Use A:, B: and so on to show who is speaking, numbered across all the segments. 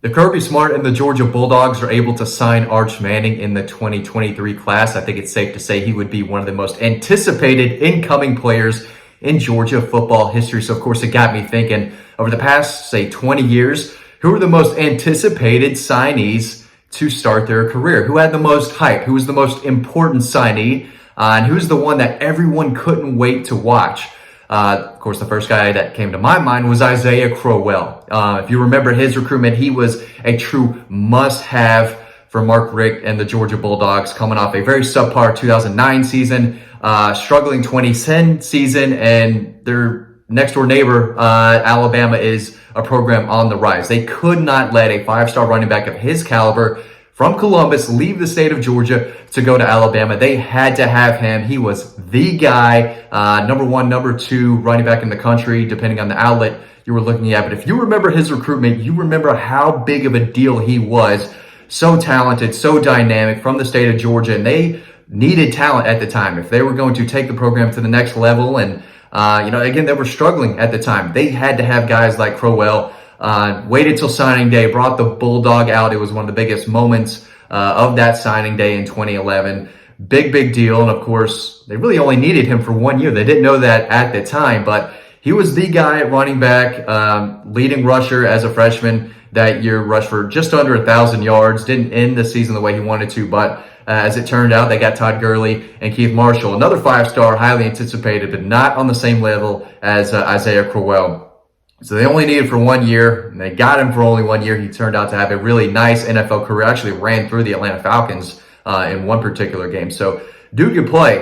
A: If Kirby Smart and the Georgia Bulldogs are able to sign Arch Manning in the 2023 class, I think it's safe to say he would be one of the most anticipated incoming players in Georgia football history. So, of course, it got me thinking over the past, say, 20 years, who are the most anticipated signees to start their career? Who had the most hype? Who was the most important signee? And who's the one that everyone couldn't wait to watch? Of course, the first guy that came to my mind was Isaiah Crowell. If you remember his recruitment, he was a true must-have for Mark Richt and the Georgia Bulldogs, coming off a very subpar 2009 season, struggling 2010 season, and their next-door neighbor, Alabama, is a program on the rise. They could not let a five-star running back of his caliber from Columbus leave the state of Georgia to go to Alabama. They had to have him. He was the guy, number one, number two running back in the country, depending on the outlet you were looking at. But if you remember his recruitment, you remember how big of a deal he was. So talented, so dynamic from the state of Georgia, and they needed talent at the time. If they were going to take the program to the next level, and again, they were struggling at the time. They had to have guys like Crowell. Waited till signing day, brought the Bulldog out. It was one of the biggest moments of that signing day in 2011. Big deal. And of course, they really only needed him for 1 year. They didn't know that at the time, but he was the guy at running back, leading rusher as a freshman that year, rushed for just under 1,000 yards. Didn't end the season the way he wanted to, but as it turned out, they got Todd Gurley and Keith Marshall, another five-star, highly anticipated, but not on the same level as Isaiah Crowell. So they only needed for 1 year, and they got him for only 1 year. He turned out to have a really nice NFL career. Actually ran through the Atlanta Falcons in one particular game. So dude could play.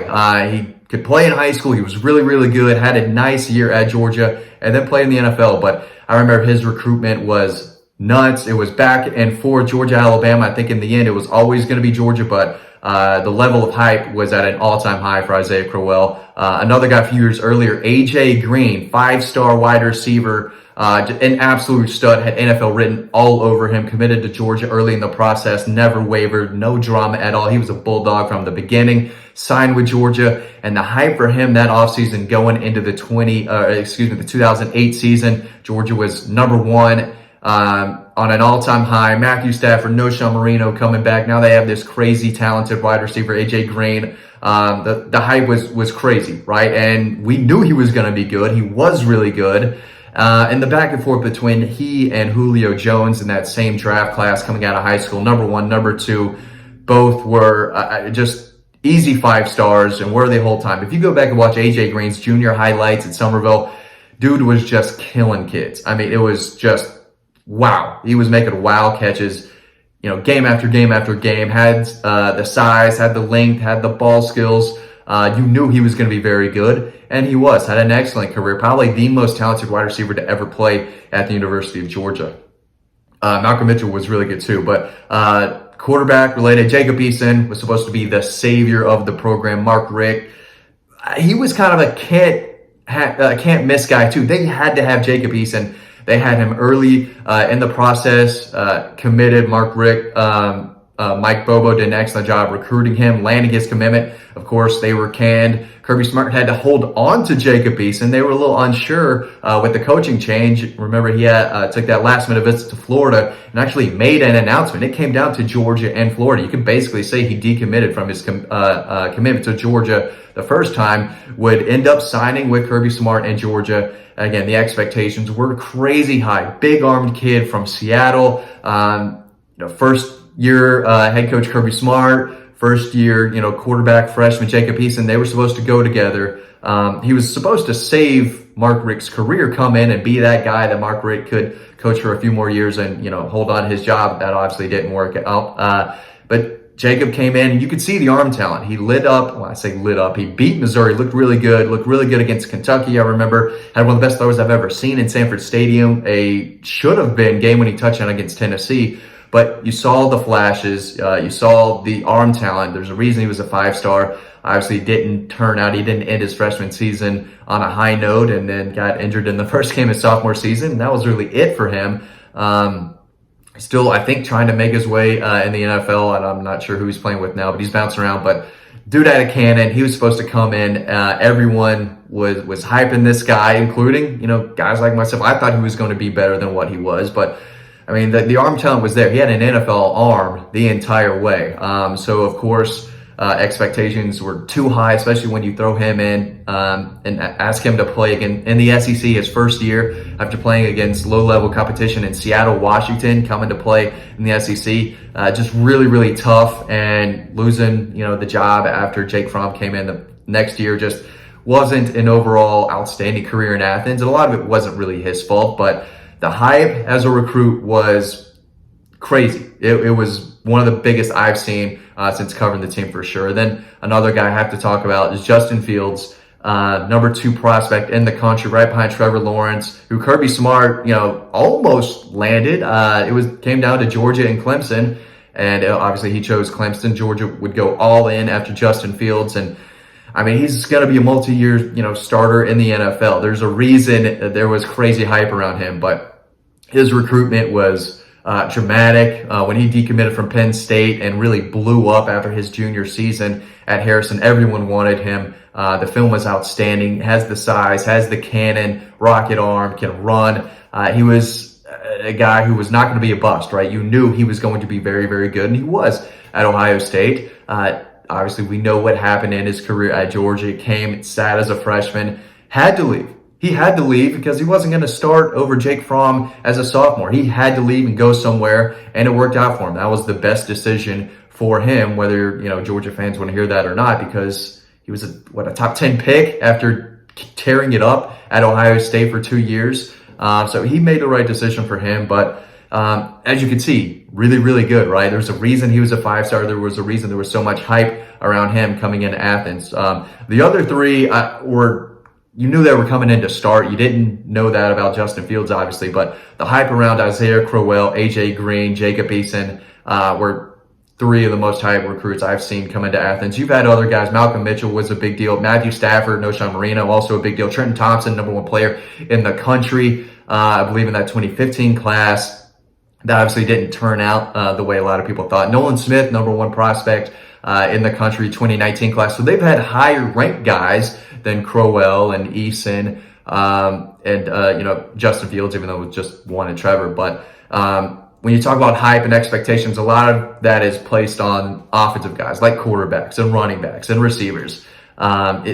A: He could play in high school. He was really good, had a nice year at Georgia, and then played in the NFL. But I remember his recruitment was nuts. It was back and forth, Georgia, Alabama. I think in the end it was always going to be Georgia, but the level of hype was at an all-time high for Isaiah Crowell. Another guy a few years earlier, A.J. Green, five-star wide receiver, an absolute stud, had NFL written all over him, committed to Georgia early in the process, never wavered, no drama at all. He was a Bulldog from the beginning, signed with Georgia, and the hype for him that offseason going into the 2008 season, Georgia was number one. On an all-time high. Matthew Stafford, Knowshon Marino coming back. Now they have this crazy talented wide receiver, A.J. Green. The hype was crazy, right? And we knew he was going to be good. He was really good. And the back and forth between he and Julio Jones in that same draft class coming out of high school, number one, number two, both were just easy five stars and were the whole time. If you go back and watch A.J. Green's junior highlights at Somerville, dude was just killing kids. I mean, it was just wow. He was making wow catches, game after game after game, had the size, had the length, had the ball skills. You knew he was going to be very good, and he was. Had an excellent career, probably the most talented wide receiver to ever play at the University of Georgia. Malcolm Mitchell was really good too, but quarterback related, Jacob Eason was supposed to be the savior of the program. Mark Richt, he was kind of a can't miss guy too. They had to have Jacob Eason. They had him early in the process, committed. Mark Richt, Mike Bobo did an excellent job recruiting him, landing his commitment. Of course, they were canned. Kirby Smart had to hold on to Jacob Eason. They were a little unsure with the coaching change. Remember, he took that last-minute visit to Florida and actually made an announcement. It came down to Georgia and Florida. You could basically say he decommitted from his commitment to Georgia the first time, would end up signing with Kirby Smart and Georgia. Again, the expectations were crazy high. Big-armed kid from Seattle. First year head coach Kirby Smart. First year, quarterback freshman Jacob Eason. They were supposed to go together. He was supposed to save Mark Richt's career, come in and be that guy that Mark Richt could coach for a few more years and, hold on to his job. That obviously didn't work out. But Jacob came in, and you could see the arm talent. He lit up. Well, I say lit up. He beat Missouri, looked really good against Kentucky. I remember had one of the best throws I've ever seen in Sanford Stadium. A should have been game-winning touchdown against Tennessee. But you saw the flashes. You saw the arm talent. There's a reason he was a five-star. Obviously didn't turn out. He didn't end his freshman season on a high note and then got injured in the first game of sophomore season. And that was really it for him. Still, I think, trying to make his way in the NFL, and I'm not sure who he's playing with now, but he's bouncing around. But dude had a cannon. He was supposed to come in. Everyone was hyping this guy, including, guys like myself. I thought he was going to be better than what he was, but I mean, the arm talent was there. He had an NFL arm the entire way. So, of course, expectations were too high, especially when you throw him in and ask him to play again in the SEC his first year after playing against low-level competition in Seattle, Washington, coming to play in the SEC. Just really, really tough, and losing, the job after Jake Fromm came in the next year just wasn't an overall outstanding career in Athens. And a lot of it wasn't really his fault, but the hype as a recruit was crazy. It was one of the biggest I've seen since covering the team for sure. Then another guy I have to talk about is Justin Fields, number 2 prospect in the country, right behind Trevor Lawrence, who Kirby Smart, almost landed. It came down to Georgia and Clemson, and obviously he chose Clemson. Georgia would go all in after Justin Fields, and I mean, he's going to be a multi-year, starter in the NFL. There's a reason there was crazy hype around him, but his recruitment was dramatic. When he decommitted from Penn State and really blew up after his junior season at Harrison, everyone wanted him. The film was outstanding, has the size, has the cannon, rocket arm, can run. He was a guy who was not going to be a bust, right? You knew he was going to be very, very good, and he was at Ohio State. Obviously, we know what happened in his career at Georgia. Came, sat as a freshman, had to leave. He had to leave because he wasn't going to start over Jake Fromm as a sophomore. He had to leave and go somewhere, and it worked out for him. That was the best decision for him, whether, Georgia fans want to hear that or not, because he was a top 10 pick after tearing it up at Ohio State for 2 years. So he made the right decision for him, but as you can see, really, really good, right? There's a reason he was a 5-star. There was a reason there was so much hype around him coming into Athens. The other 3 you knew they were coming in to start. You didn't know that about Justin Fields, obviously, but the hype around Isaiah Crowell, AJ Green, Jacob Eason were 3 of the most hyped recruits I've seen come into Athens. You've had other guys. Malcolm Mitchell was a big deal. Matthew Stafford, Noshawn Marino, also a big deal. Trenton Thompson, number 1 player in the country, I believe in that 2015 class. That obviously didn't turn out the way a lot of people thought. Nolan Smith, number 1 prospect in the country, 2019 class. So they've had higher ranked guys than Crowell and Eason and Justin Fields, even though it was just 1 and Trevor. But when you talk about hype and expectations, a lot of that is placed on offensive guys like quarterbacks and running backs and receivers. But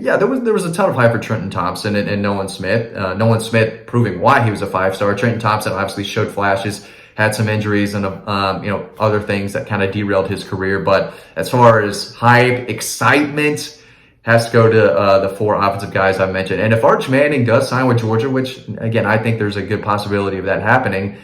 A: yeah, there was a ton of hype for Trenton Thompson and Nolan Smith. Nolan Smith proving why he was a 5-star. Trenton Thompson obviously showed flashes, had some injuries and other things that kind of derailed his career. But as far as hype, excitement, has to go to the 4 offensive guys I mentioned. And if Arch Manning does sign with Georgia, which again I think there's a good possibility of that happening,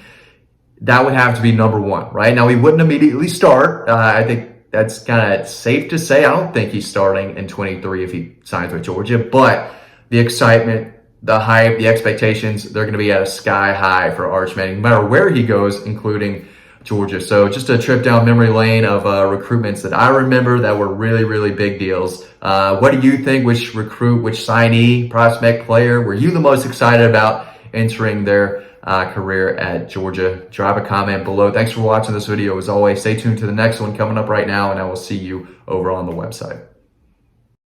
A: that would have to be number 1, right? Now he wouldn't immediately start. I think that's kind of safe to say. I don't think he's starting in 23 if he signs with Georgia, but the excitement, the hype, the expectations, they're going to be at a sky high for Arch Manning, no matter where he goes, including Georgia. So just a trip down memory lane of recruitments that I remember that were really, really big deals. What do you think? Which recruit, which signee, prospect, player were you the most excited about entering their career at Georgia? Drop a comment below. Thanks for watching this video. As always, stay tuned to the next one coming up right now, and I will see you over on the website.